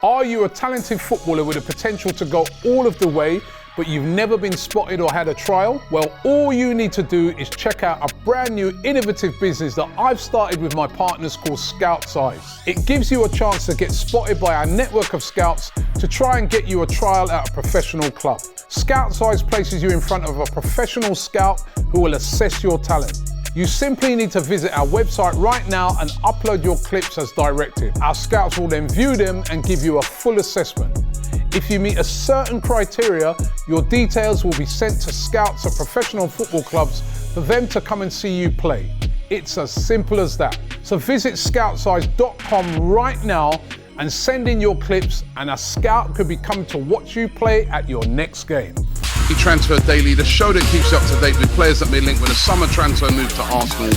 Are you a talented footballer with the potential to go all of the way, but you've never been spotted or had a trial? Well, all you need to do is check out a brand new innovative business that I've started with my partners called Scout Size. It gives you a chance to get spotted by our network of scouts to try and get you a trial at a professional club. Scout Size places you in front of a professional scout who will assess your talent. You simply need to visit our website right now and upload your clips as directed. Our scouts will then view them and give you a full assessment. If you meet a certain criteria, your details will be sent to scouts at professional football clubs for them to come and see you play. It's as simple as that. So visit scoutsize.com right now and send in your clips, and a scout could be coming to watch you play at your next game. Transfer Daily, the show that keeps you up to date with players that may link with a summer transfer move to Arsenal.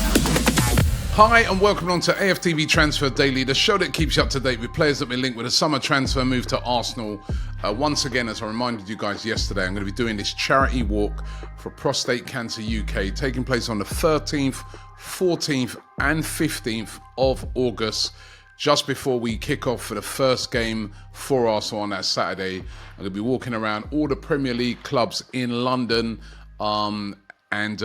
Hi and welcome on to AFTV Transfer Daily, the show that keeps you up to date with players that may link with a summer transfer move to Arsenal. Once again, as I reminded you guys yesterday, I'm going to be doing this charity walk for Prostate Cancer UK, taking place on the 13th, 14th and 15th of August. Just before we kick off for the first game for Arsenal on that Saturday, I'm going to be walking around all the Premier League clubs in London, and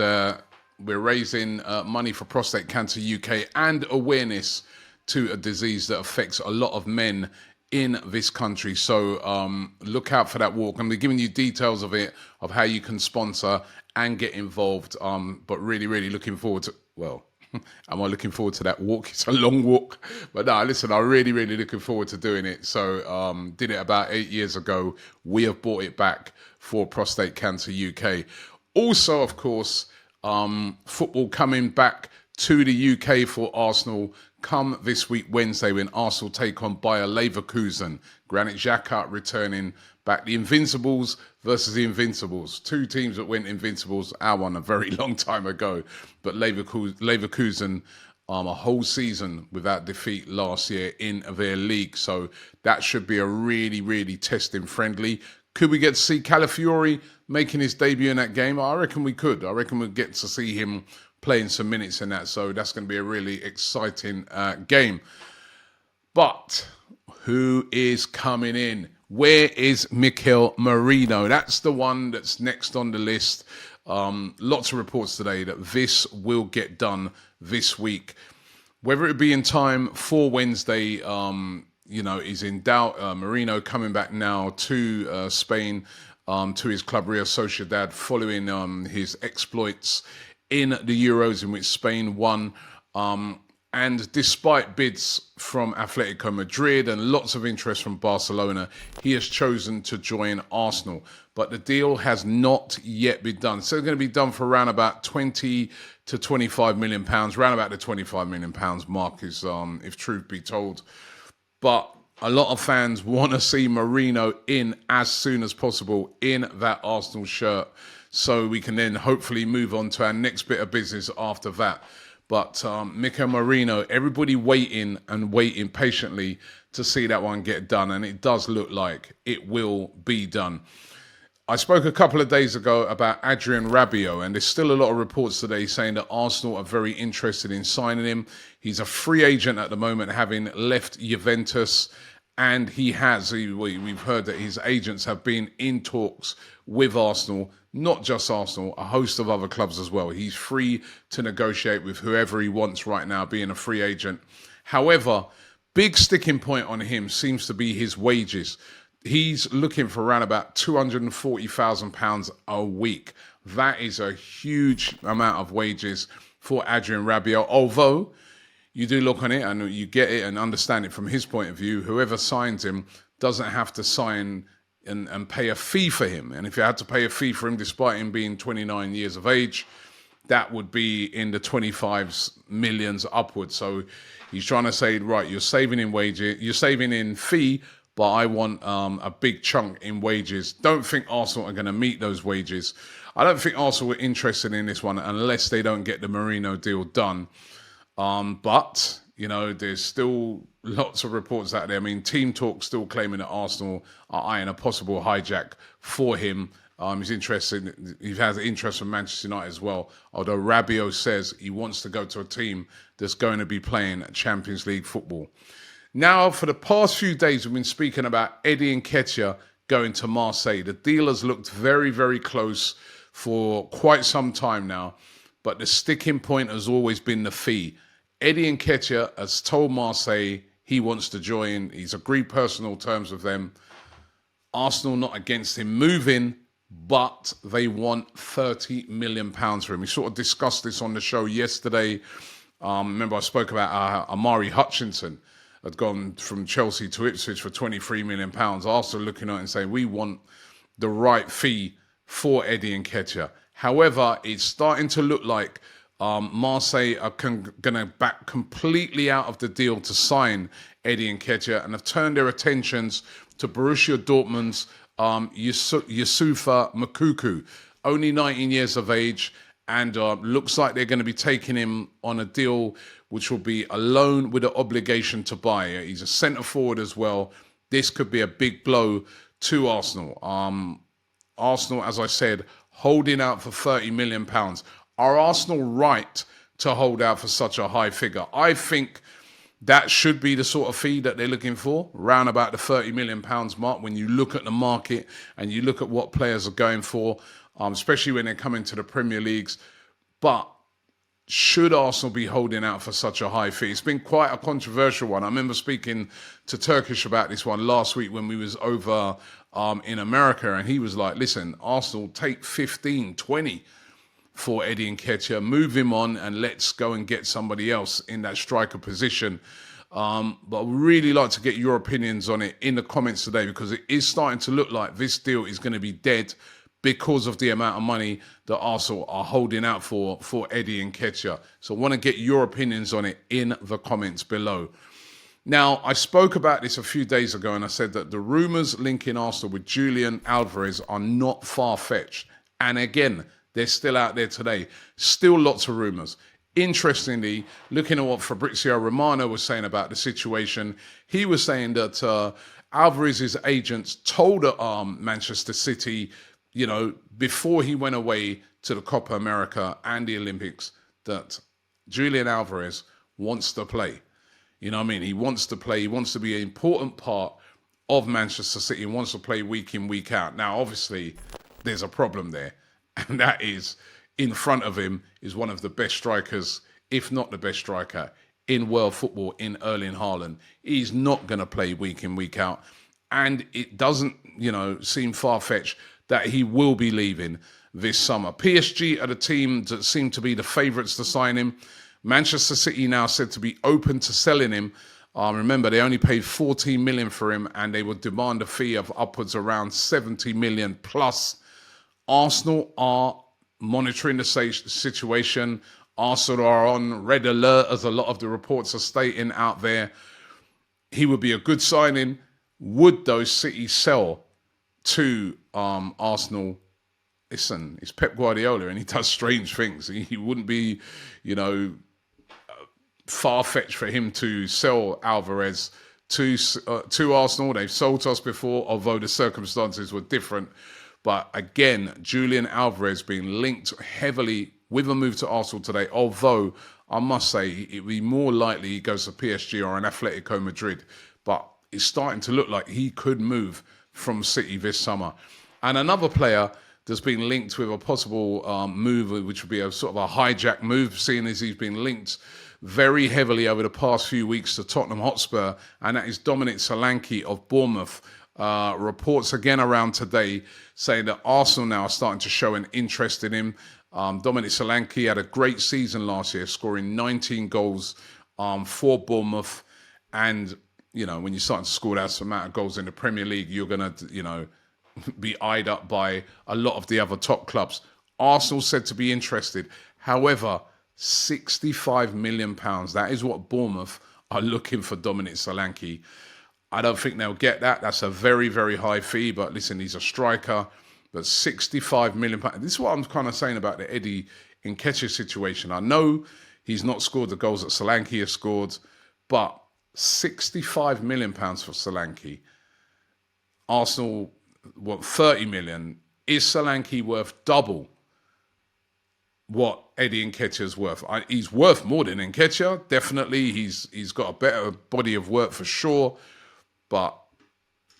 we're raising money for Prostate Cancer UK and awareness to a disease that affects a lot of men in this country. So look out for that walk. I'm going to be giving you details of it, of how you can sponsor and get involved. But really looking forward to, well, am I looking forward to that walk? It's a long walk, but no, listen, I'm really looking forward to doing it. So did it about 8 years ago. We have brought it back for Prostate Cancer UK. Also, of course, football coming back to the UK for Arsenal come this week Wednesday when Arsenal take on Bayer Leverkusen. Granit Xhaka returning back. The Invincibles versus the Invincibles. Two teams that went Invincibles, our one a very long time ago. But Leverkusen a whole season without defeat last year in their league. So that should be a really testing friendly. Could we get to see Calafiori making his debut in that game? I reckon we could. I reckon we'd get to see him playing some minutes in that. So that's going to be a really exciting game. But who is coming in? Where is Mikel Merino? That's the one that's next on the list. Lots of reports today that this will get done this week. Whether it be in time for Wednesday, is in doubt. Merino coming back now to Spain, to his club Real Sociedad, following his exploits in the Euros in which Spain won. And despite bids from Atletico Madrid and lots of interest from Barcelona, he has chosen to join Arsenal. But the deal has not yet been done. So it's going to be done for around about 20 to 25 million pounds. Around about the 25 million pounds mark is, if truth be told. But a lot of fans want to see Merino in as soon as possible in that Arsenal shirt, so we can then hopefully move on to our next bit of business after that. But Mikel Merino, everybody waiting patiently to see that one get done, and it does look like it will be done. I spoke a couple of days ago about Adrien Rabiot, and there's still a lot of reports today saying that Arsenal are very interested in signing him. He's a free agent at the moment, having left Juventus, and we've heard that his agents have been in talks with Arsenal, not just Arsenal, a host of other clubs as well. He's free to negotiate with whoever he wants right now, being a free agent. However, big sticking point on him seems to be his wages. He's looking for around about £240,000 a week. That is a huge amount of wages for Adrien Rabiot. Although you do look on it and you get it and understand it from his point of view, whoever signs him doesn't have to sign and pay a fee for him. And if you had to pay a fee for him, despite him being 29 years of age, that would be in the 25 millions upwards. So he's trying to say, right, you're saving in wages, you're saving in fee, but I want a big chunk in wages. Don't think Arsenal are going to meet those wages. I don't think Arsenal are interested in this one unless they don't get the Merino deal done. But, there's still lots of reports out there. I mean, Team Talk still claiming that Arsenal are eyeing a possible hijack for him. He's interested. He has interest from Manchester United as well. Although Rabiot says he wants to go to a team that's going to be playing Champions League football. Now, for the past few days, we've been speaking about Eddie Nketiah going to Marseille. The deal has looked very, very close for quite some time now, but the sticking point has always been the fee. Eddie Nketiah has told Marseille he wants to join. He's agreed personal terms with them. Arsenal not against him moving, but they want £30 million for him. We sort of discussed this on the show yesterday. Remember, I spoke about Amari Hutchinson had gone from Chelsea to Ipswich for £23 million. Arsenal looking at it and saying, we want the right fee for Eddie Nketiah. However, it's starting to look like Marseille are going to back completely out of the deal to sign Eddie Nketiah and have turned their attentions to Borussia Dortmund's Youssoufa Moukoko, only 19 years of age, and looks like they're going to be taking him on a deal which will be a loan with an obligation to buy. He's a centre forward as well. This could be a big blow to Arsenal. Arsenal, as I said, holding out for £30 million. Are Arsenal right to hold out for such a high figure? I think that should be the sort of fee that they're looking for, round about the £30 million mark when you look at the market and you look at what players are going for, especially when they're coming to the Premier Leagues. But should Arsenal be holding out for such a high fee? It's been quite a controversial one. I remember speaking to Turkish about this one last week when we was over in America, and he was like, listen, Arsenal take 15, 20 for Eddie Nketiah, move him on and let's go and get somebody else in that striker position. But I'd really like to get your opinions on it in the comments today, because it is starting to look like this deal is going to be dead because of the amount of money that Arsenal are holding out for Eddie Nketiah. So I want to get your opinions on it in the comments below. Now, I spoke about this a few days ago and I said that the rumours linking Arsenal with Julian Alvarez are not far-fetched. And again, they're still out there today. Still lots of rumours. Interestingly, looking at what Fabrizio Romano was saying about the situation, he was saying that Alvarez's agents told Manchester City, before he went away to the Copa America and the Olympics, that Julian Alvarez wants to play. You know what I mean? He wants to play. He wants to be an important part of Manchester City. He wants to play week in, week out. Now, obviously, there's a problem there. And that is, in front of him is one of the best strikers, if not the best striker, in world football, in Erling Haaland. He's not going to play week in, week out. And it doesn't, seem far-fetched that he will be leaving this summer. PSG are the team that seem to be the favourites to sign him. Manchester City now said to be open to selling him. Remember, they only paid 14 million for him and they would demand a fee of upwards around 70 million plus. Arsenal are monitoring the situation. Arsenal are on red alert, as a lot of the reports are stating out there. He would be a good signing. Would those City sell to Arsenal? Listen, it's Pep Guardiola and he does strange things. He wouldn't be, far-fetched for him to sell Alvarez to Arsenal. They've sold to us before, although the circumstances were different. But again, Julian Alvarez being linked heavily with a move to Arsenal today, although I must say it would be more likely he goes to PSG or an Atletico Madrid. But it's starting to look like he could move from City this summer. And another player that's been linked with a possible move, which would be a sort of a hijack move, seeing as he's been linked very heavily over the past few weeks to Tottenham Hotspur, and that is Dominic Solanke of Bournemouth. Reports again around today saying that Arsenal now are starting to show an interest in him. Dominic Solanke had a great season last year, scoring 19 goals for Bournemouth. And, when you're starting to score that amount of goals in the Premier League, you're going to, be eyed up by a lot of the other top clubs. Arsenal said to be interested. However, £65 million, that is what Bournemouth are looking for Dominic Solanke. I don't think they'll get that. That's a very, very high fee. But listen, he's a striker. But £65 million. This is what I'm kind of saying about the Eddie Nketiah situation. I know he's not scored the goals that Solanke has scored, but £65 million for Solanke. Arsenal want 30 million. Is Solanke worth double what Eddie Nketiah's worth. He's worth more than Nketiah, definitely. He's got a better body of work for sure. But,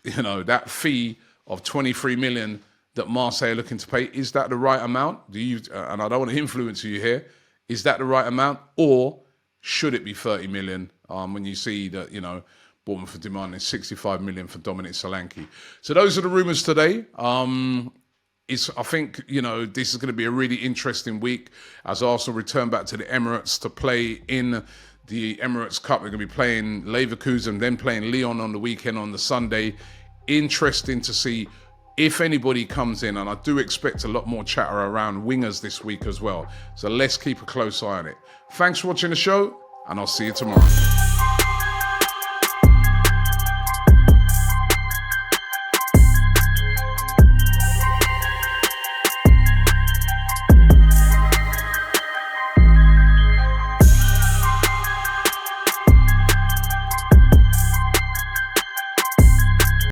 you know, that fee of 23 million that Marseille are looking to pay, is that the right amount? And I don't want to influence you here, is that the right amount? Or should it be 30 million when you see that, you know, Bournemouth are demanding 65 million for Dominic Solanke? So those are the rumours today. I think, you know, this is going to be a really interesting week as Arsenal return back to the Emirates to play in the Emirates Cup. They're going to be playing Leverkusen, then playing Lyon on the weekend on the Sunday. Interesting to see if anybody comes in, and I do expect a lot more chatter around wingers this week as well. So let's keep a close eye on it. Thanks for watching the show, and I'll see you tomorrow.